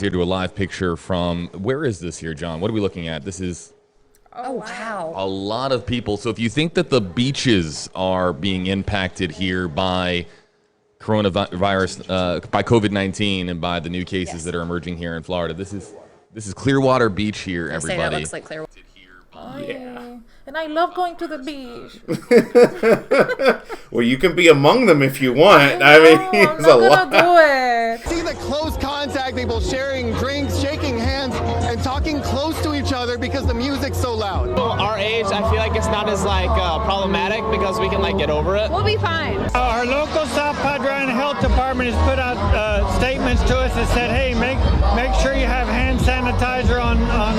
Here to a live picture from, where is this here, John? What are we looking at? This is Oh, wow. a lot of people. So if you think that the beaches are being impacted here by coronavirus, by COVID-19 and by the new cases that are emerging here in Florida, this is Clearwater Beach here, everybody. Say that looks like Clearwater. Yeah. And I love going to the beach. Well, you can be among them if you want. I mean, I'm it's not a lot. gonna do it. See the close contact, people sharing drinks, shaking hands, and talking close to each other because the music's so loud. Our age, I feel like it's not as problematic because we can get over it. We'll be fine. Our local South Padre Health Department has put out statements to us that said, hey, make sure you have hand sanitizer on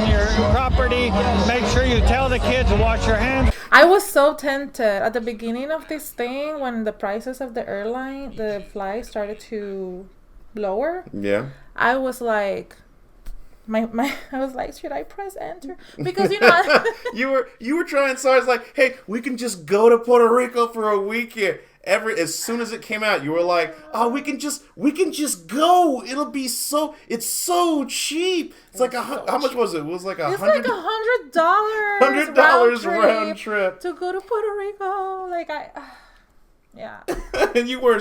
your property. Make sure you tell the kids to wash your hands. I was so tempted at the beginning of this thing when the prices of the flights started to lower. Yeah. I was like, I was like, should I press enter? Because You were trying so hard. It's like, hey, we can just go to Puerto Rico for a weekend. As soon as it came out, you were like, oh, we can just go. It's so cheap. It's like how much was it? It was like it's like $100. $100 round trip to go to Puerto Rico. Yeah. And you were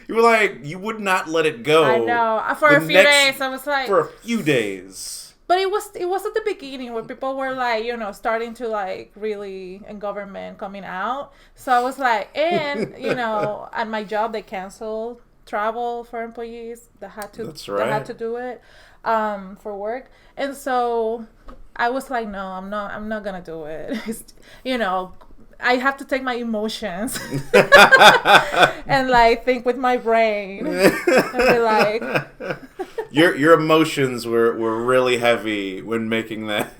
like, you would not let it go. I know. For a few days, I was like. For a few days. But it was at the beginning where people were like, starting to really, and government coming out. So I was like, and, at my job, they canceled travel for employees that had to, That's right. that had to do it for work. And so I was like, no, I'm not going to do it. It's, I have to take my emotions and think with my brain and be like, your emotions were really heavy when making that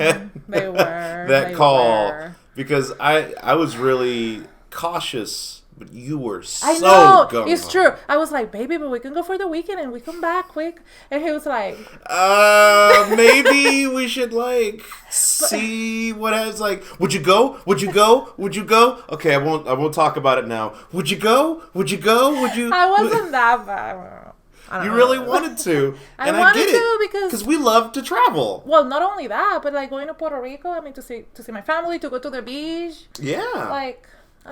they were that call because I was really cautious, but you were so I know gung-ho. It's true. I was like, baby, but we can go for the weekend and we come back quick. And he was like, maybe we should see what has would you go? Okay, I won't talk about it now. Would you go? Would you? I wasn't that bad. You really wanted to. I and wanted I get to it, because we love to travel. Well, not only that, but going to Puerto Rico. I mean, to see my family, to go to the beach. Yeah.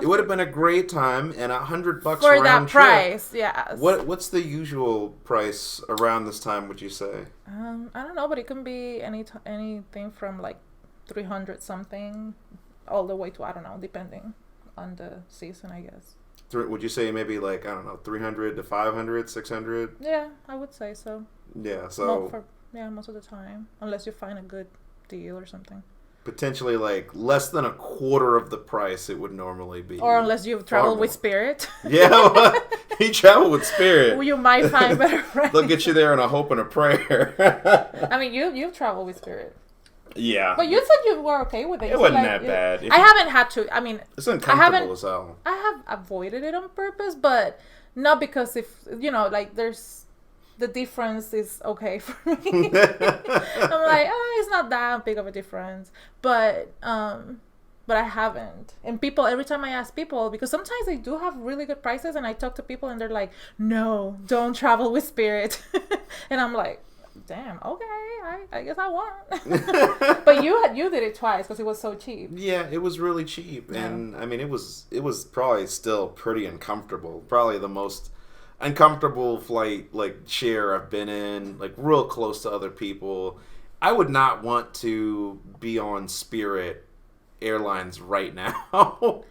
It would have been a great time, and $100 for round that trip. price. Yes. What's the usual price around this time? Would you say? I don't know, but it can be anything from 300 something, all the way to I don't know, depending on the season, I guess. Would you say maybe 300 to 500, 600? Yeah, I would say so. Yeah, so most of the time, unless you find a good deal or something. Potentially less than a quarter of the price it would normally be. Or unless you've traveled with Spirit. Yeah, you travel with Spirit. Well, you might find better prices. They'll get you there in a hope and a prayer. I mean, you've traveled with Spirit. Yeah. But you said you were okay with it. It wasn't that bad. I haven't had to. I mean, it's uncomfortable as hell. I have avoided it on purpose, but not because there's the difference is okay for me. I'm like, it's not that big of a difference, but I haven't. And people, every time I ask people, because sometimes they do have really good prices, and I talk to people and they're like, no, don't travel with Spirit. And I'm like, damn, okay, I guess I won't. But you did it twice because it was so cheap. Yeah, it was really cheap. Yeah. And I mean, it was probably still pretty uncomfortable. Probably the most uncomfortable flight chair I've been in, real close to other people. I would not want to be on Spirit Airlines right now.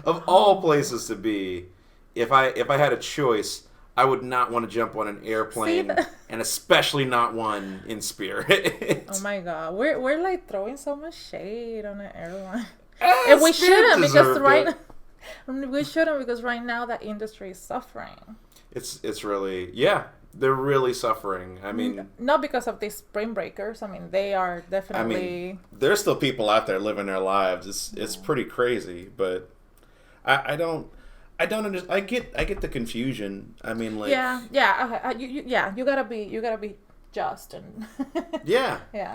Of all places to be, if I had a choice, I would not want to jump on an airplane, and especially not one in Spirit. Oh my God, we're throwing so much shade on the airline, and we shouldn't because right now that industry is suffering. It's really they're really suffering. I mean, not because of these spring breakers. I mean, they are definitely. I mean, there's still people out there living their lives. It's pretty crazy, but I don't understand. I get the confusion. I mean, okay. You gotta be just and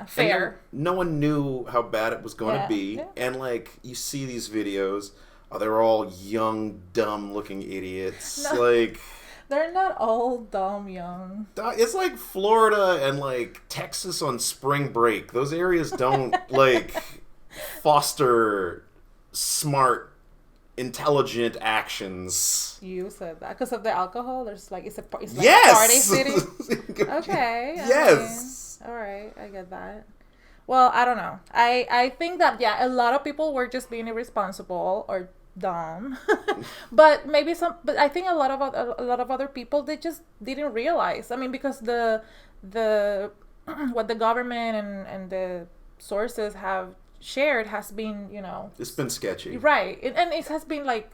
fair. No one knew how bad it was going to be, and you see these videos. Oh, they're all young, dumb-looking idiots. No. They're not all dumb young. It's like Florida and like Texas on spring break. Those areas don't like foster smart, intelligent actions. You said that because of the alcohol. There's like it's like Yes! a party city. Okay. Yes. All right, I get that. Well, I don't know. I think that a lot of people were just being irresponsible or dumb, but but I think a lot of other people, they just didn't realize. I mean, because the what the government and the sources have shared has been, It's been sketchy. right, and it has been like,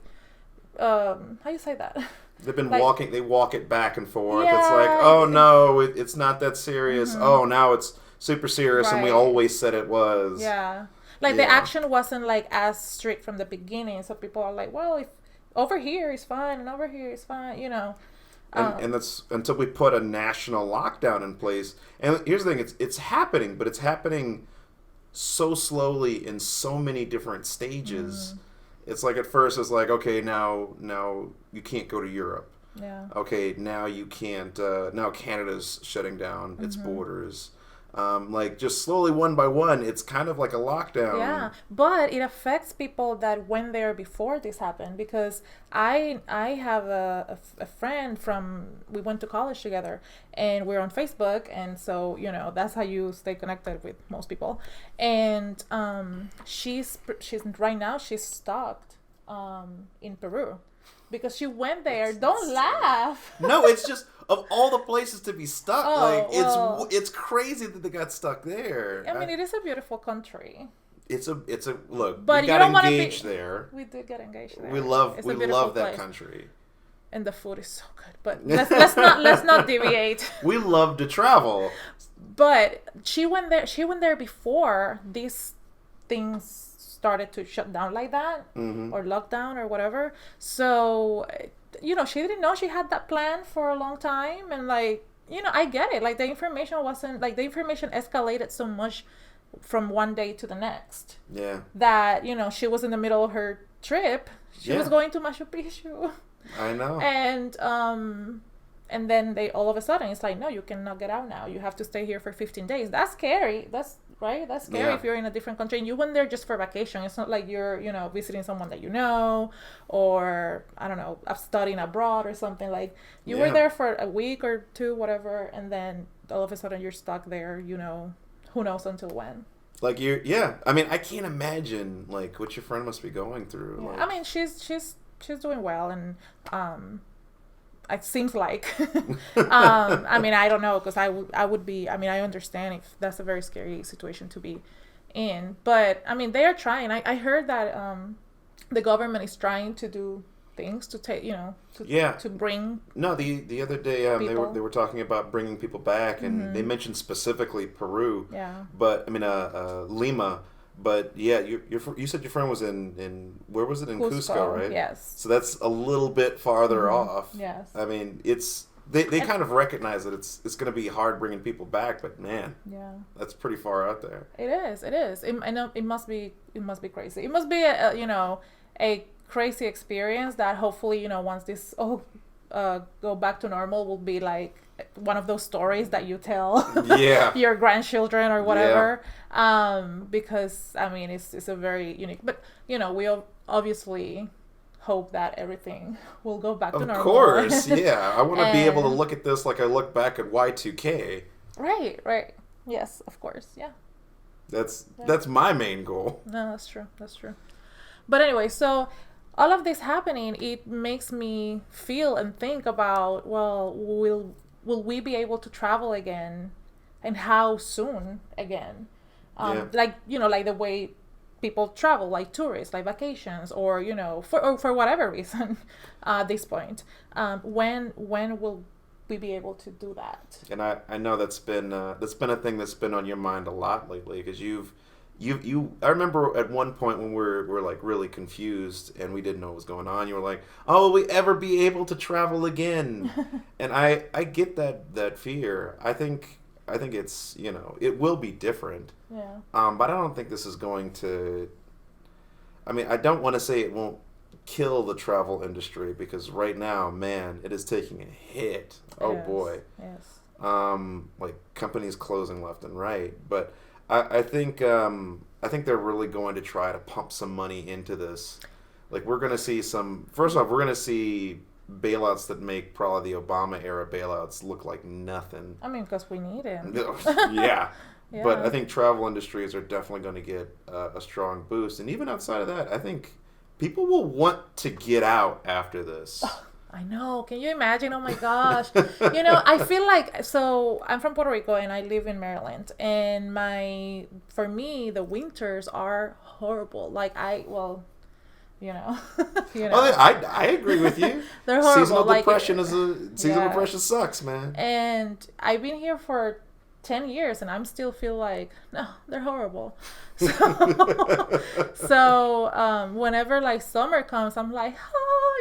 how you say that? They've been like, they walk it back and forth. Yeah, It's like, oh no, it's not that serious. Mm-hmm. Oh, now it's super serious, and we Right. always said it was. Yeah. Like the Yeah. action wasn't like as strict from the beginning. So people are like, well, if over here is fine and over here is fine, And that's until we put a national lockdown in place. And here's the thing, it's happening, but it's happening so slowly in so many different stages. It's like at first it's like, okay, now you can't go to Europe. Yeah. Okay, now you can't. Now Canada's shutting down its borders. Like just slowly, one by one, it's kind of like a lockdown. Yeah, but it affects people that went there before this happened, because I have a friend we went to college together, and we're on Facebook, and so that's how you stay connected with most people. And she's right now she's stuck in Peru because she went there. Don't laugh. No, it's just of all the places to be stuck. Oh, it's crazy that they got stuck there. I mean, it is a beautiful country. It's a look. But we you got don't want to engaged be there. We did get engaged there. We love It's a beautiful that place. country. And the food is so good. But let's not deviate. We love to travel. But she went there before these things started to shut down like that, or lockdown or whatever. So she didn't know she had that plan for a long time, and I get it. Like the information escalated so much from one day to the next. Yeah. That she was in the middle of her trip. She was going to Machu Picchu. I know. And then they all of a sudden it's like, no, you cannot get out now. You have to stay here for 15 days. That's scary. That's right. That's scary if you're in a different country and you went there just for vacation. It's not like you're, visiting someone that or I don't know, studying abroad or something. Like you were there for a week or two, whatever, and then all of a sudden you're stuck there. Who knows until when. Like I mean, I can't imagine like what your friend must be going through. Yeah. Like, I mean, she's doing well, and it seems like I mean, I don't know, because I would be, I mean, I understand if that's a very scary situation to be in, but I mean, they are trying. I heard that the government is trying to do things to take to bring the other day they were talking about bringing people back, and they mentioned specifically Peru, but I mean Lima. But yeah, you said your friend was in where was it, in Cusco, right? Yes. So that's a little bit farther off. Yes. I mean, they kind of recognize that it's going to be hard bringing people back, but man, that's pretty far out there. It is. I know it must be crazy. It must be a crazy experience that hopefully once this all go back to normal will be like one of those stories that you tell your grandchildren or whatever, because I mean it's a very unique, but we obviously hope that everything will go back to normal. Of course. Yeah, I want to be able to look at this like I look back at Y2K. Right, yes, of course. That's my main goal. No, that's true, but anyway, so all of this happening, it makes me feel and think about, well, will we be able to travel again, and how soon again? Like the way people travel, like tourists, like vacations, or for whatever reason at this point. When will we be able to do that? And I know that's been a thing that's been on your mind a lot lately, because I remember at one point when we're like really confused and we didn't know what was going on, you were like, oh, will we ever be able to travel again? And I get that fear. I think it's, it will be different. Yeah. But I don't think this is going to, I mean, I don't want to say it won't kill the travel industry because right now, man, it is taking a hit. Oh Yes, boy. Yes. Like companies closing left and right. But I think they're really going to try to pump some money into this. Like we're going to see first off, we're going to see bailouts that make probably the Obama era bailouts look like nothing. I mean, because we need it. Yeah. Yeah. But I think travel industries are definitely going to get a strong boost. And even outside of that, I think people will want to get out after this. I know. Can you imagine? Oh my gosh. I feel like, so I'm from Puerto Rico and I live in Maryland. And for me, the winters are horrible. Like Oh, I agree with you. They're horrible. Seasonal depression Yeah. depression sucks, man. And I've been here for 10 years and I'm still feel like, no, they're horrible. So whenever like summer comes, I'm like,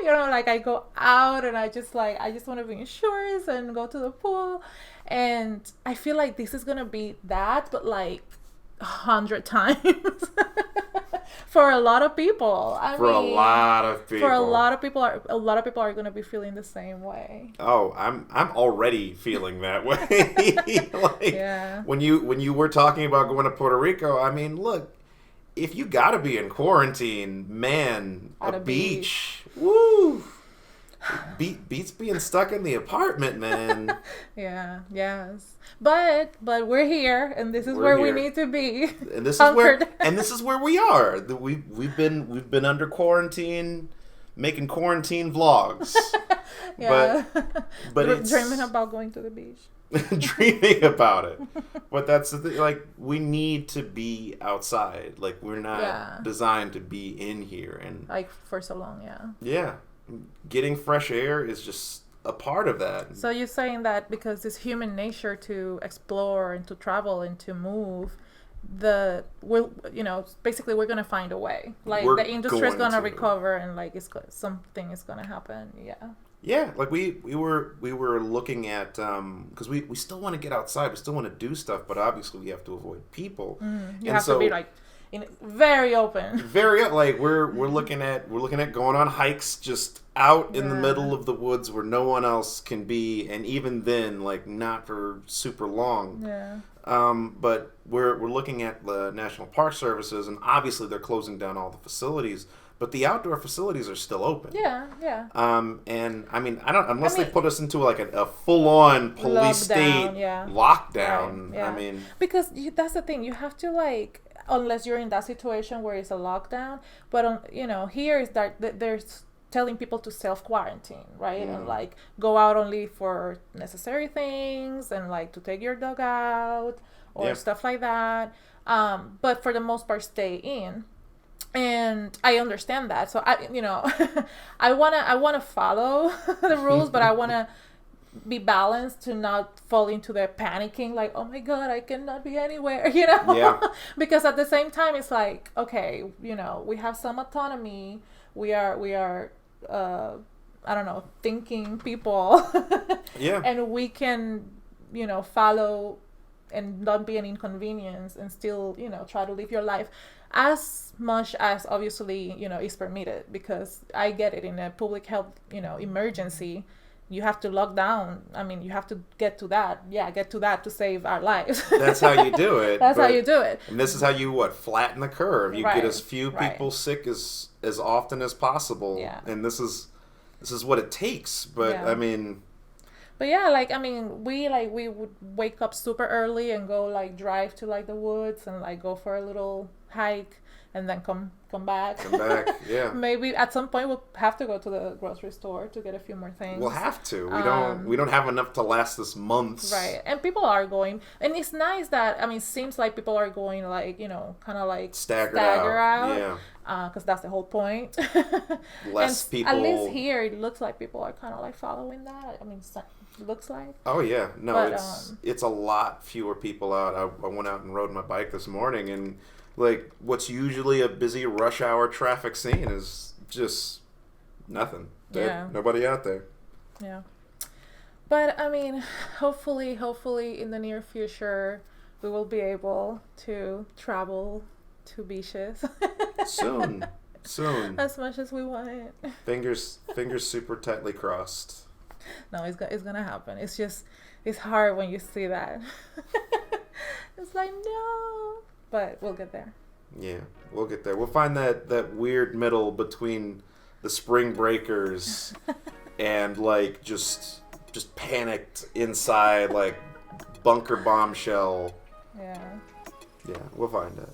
like I go out and I just want to be in shorts and go to the pool. And I feel like this is going to be that, but like 100 times. For a lot of people. A lot of people are going to be feeling the same way. Oh, I'm already feeling that way. Yeah. When you were talking about going to Puerto Rico, I mean, look, if you got to be in quarantine, man, At a a beach. Woo. Beats being stuck in the apartment, man. Yeah, yes. But we're here and this is We're where here. we need to be. And this Hunkered. is where we are. We've been under quarantine, making quarantine vlogs. Yeah. But it's dreaming about going to the beach. dreaming about it. But that's the thing. Like we need to be outside. Like we're not designed to be in here. And Like for so long, yeah. yeah, getting fresh air is just a part of that. So you're saying that because it's human nature to explore and to travel and to move, basically we're gonna find a way. Like We're the industry is going gonna to. recover and like something is gonna happen. Yeah. Yeah, like we were looking at because we still want to get outside, we still want to do stuff, but obviously we have to avoid people. You have to be like very open. Very like we're looking at going on hikes just out in the middle of the woods where no one else can be, and even then like not for super long. Yeah. But we're looking at the National Park Services, and obviously they're closing down all the facilities, but the outdoor facilities are still open. Yeah, yeah. And I mean, unless they put us into like a full-on police state lockdown. Right, yeah. I mean, because that's the thing. You have to like, unless you're in that situation where it's a lockdown. But here is that there's telling people to self-quarantine, right? And like go out only for necessary things and like to take your dog out or stuff like that. But for the most part, stay in. And I understand that. So I wanna follow the rules, but I wanna be balanced to not fall into the panicking, like, oh my God, I cannot be anywhere, Yeah. Because at the same time, it's like, okay, we have some autonomy. We are I don't know, thinking people. Yeah. And we can, follow and not be an inconvenience and still, try to live your life as much as obviously, is permitted, because I get it, in a public health, emergency, you have to lock down. I mean, you have to get to that to save our lives. That's how you do it. That's how you do it. And this is how you flatten the curve. You Right, get as few right. people sick as often as possible. Yeah. And this is what it takes. But Yeah. I mean, But yeah, we would wake up super early and go drive to the woods and go for a little hike and then come back. come back. Yeah. Maybe at some point we'll have to go to the grocery store to get a few more things. We'll have to. We don't have enough to last us months. Right. And people are going, and it's nice that, seems like people are going Stagger out. Yeah. Because that's the whole point. Less and people. At least here, it looks like people are kind of following that. It looks like. Oh yeah, no, But, it's a lot fewer people out. I went out and rode my bike this morning, and what's usually a busy rush hour traffic scene is just nothing. Yeah. Nobody out there. Yeah. But hopefully in the near future, we will be able to travel to beaches. Soon. Soon. as much as we want it. Fingers super tightly crossed. No, it's gonna happen. It's just, it's hard when you see that. It's like, no, but we'll get there. Yeah, we'll get there. We'll find that weird middle between the spring breakers and like just panicked inside like bunker bombshell. Yeah. Yeah, we'll find it.